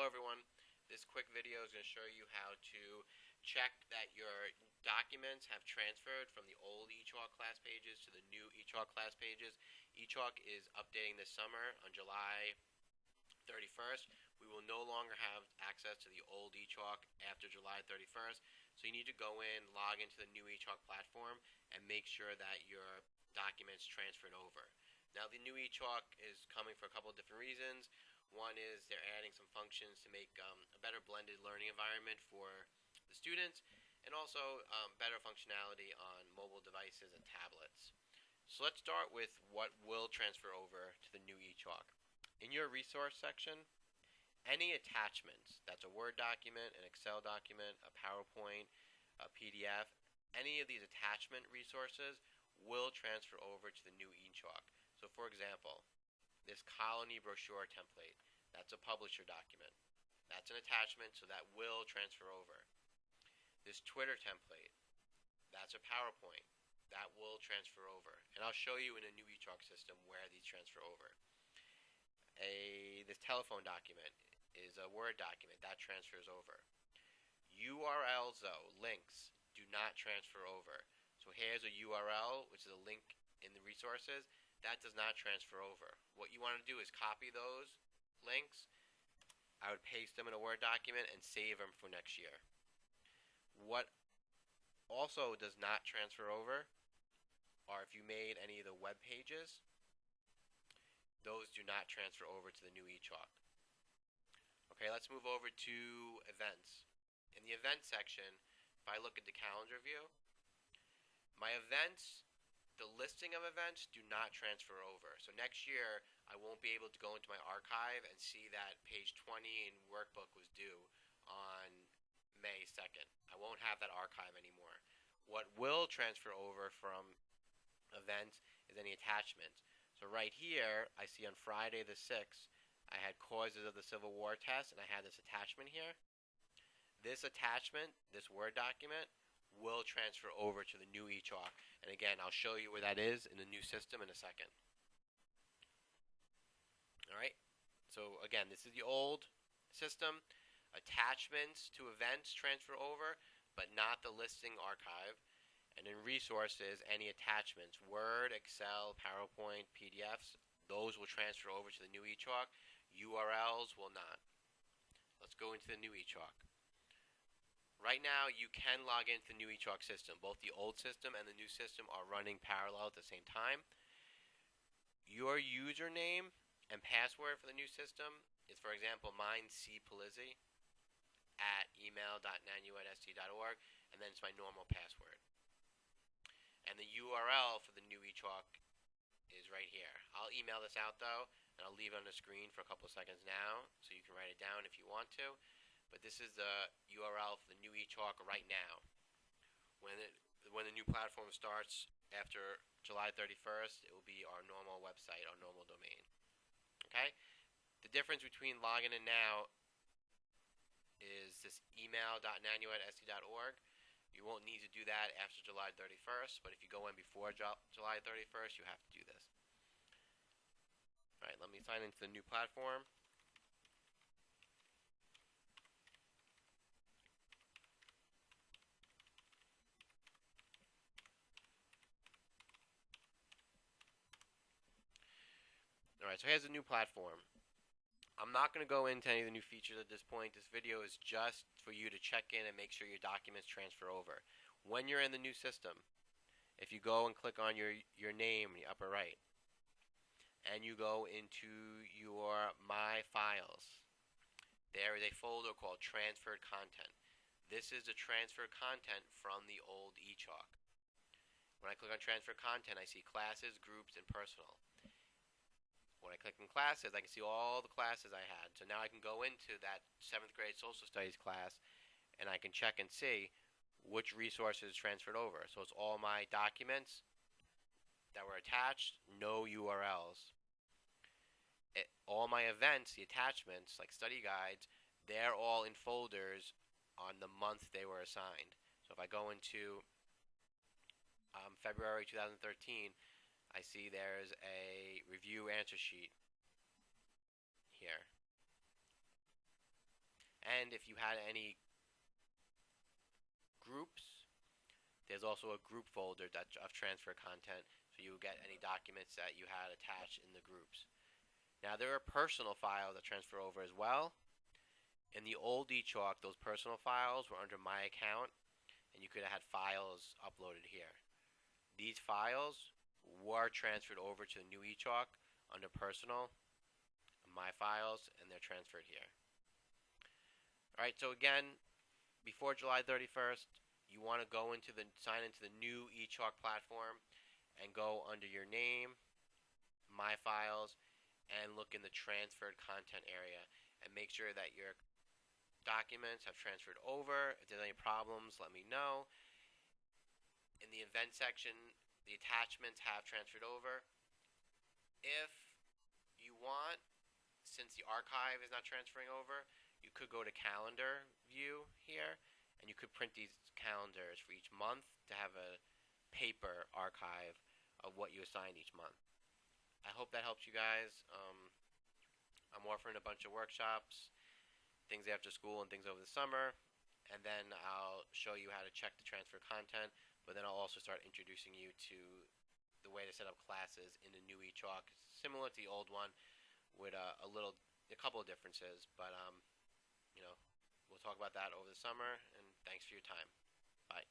Hello everyone. This quick video is going to show you how to check that your documents have transferred from the old eChalk class pages to the new eChalk class pages. eChalk is updating this summer on July 31st. We will no longer have access to the old eChalk after July 31st. So you need to go in, log into the new eChalk platform, and make sure that your documents transferred over. Now the new eChalk is coming for a couple of different reasons. One is they're adding some functions to make a better blended learning environment for the students, and also better functionality on mobile devices and tablets. So let's start with what will transfer over to the new eChalk. In your resource section, any attachments, that's a Word document, an Excel document, a PowerPoint, a PDF, any of these attachment resources will transfer over to the new eChalk. So for example, this colony brochure template, that's a publisher document. That's an attachment, so that will transfer over. This Twitter template, that's a PowerPoint. That will transfer over. And I'll show you in a new eChalk system where these transfer over. This telephone document is a Word document. That transfers over. URLs, though, links, do not transfer over. So here's a URL, which is a link in the resources. That does not transfer over. What you want to do is copy those links. I would paste them in a Word document and save them for next year. What also does not transfer over are if you made any of the web pages, those do not transfer over to the new eChalk. Okay, let's move over to events. In the events section, if I look at the calendar view, my events, the listing of events do not transfer over. So next year, I won't be able to go into my archive and see that page 20 in workbook was due on May 2nd. I won't have that archive anymore. What will transfer over from events is any attachments. So right here, I see on Friday the 6th, I had causes of the Civil War test, and I had this attachment here. This attachment, this Word document, will transfer over to the new eChalk. And again, I'll show you where that is in the new system in a second. Alright, so again, this is the old system. Attachments to events transfer over, but not the listing archive. And in resources, any attachments, Word, Excel, PowerPoint, PDFs, those will transfer over to the new eChalk. URLs will not. Let's go into the new eChalk. Right now, you can log into the new eChalk system. Both the old system and the new system are running parallel at the same time. Your username and password for the new system is, for example, mine, cpalizzi @email.nanu@st.org, and then it's my normal password. And the URL for the new eChalk is right here. I'll email this out, though, and I'll leave it on the screen for a couple of seconds now, so you can write it down if you want to. But this is the URL for the new eChalk right now. When the new platform starts after July 31st, it will be our normal website, our normal domain. Okay? The difference between logging in now is this email.nanu@st.org. You won't need to do that after July 31st, but if you go in before July 31st, you have to do this. Alright, let me sign into the new platform. Alright, so here's the new platform. I'm not going to go into any of the new features at this point. This video is just for you to check in and make sure your documents transfer over. When you're in the new system, if you go and click on your name in the upper right, and you go into your My Files, there is a folder called Transferred Content. This is the transferred content from the old eChalk. When I click on Transferred Content, I see classes, groups, and personal. When I click on classes, I can see all the classes I had. So now I can go into that 7th grade social studies class, and I can check and see which resources transferred over. So it's all my documents that were attached, no URLs. All my events, the attachments, like study guides, they're all in folders on the month they were assigned. So if I go into February 2013, I see there's a review answer sheet here. And if you had any groups, there's also a group folder of transfer content, so you will get any documents that you had attached in the groups. Now there are personal files that transfer over as well. In the old eChalk, those personal files were under My Account, and you could have had files uploaded here. These files were transferred over to the new eChalk under Personal, My Files, and they're transferred here. Alright, so again, before July 31st, you want to sign into the new eChalk platform and go under your name, My Files, and look in the transferred content area and make sure that your documents have transferred over. If there's any problems, let me know. In the event section, the attachments have transferred over. If you want, since the archive is not transferring over, you could go to calendar view here, and you could print these calendars for each month to have a paper archive of what you assigned each month. I hope that helps you guys. I'm offering a bunch of workshops, things after school and things over the summer, and then I'll show you how to check the transfer content, but then I'll also start introducing you to the way to set up classes in the new eChalk, similar to the old one, with a couple of differences, but we'll talk about that over the summer, and thanks for your time. Bye.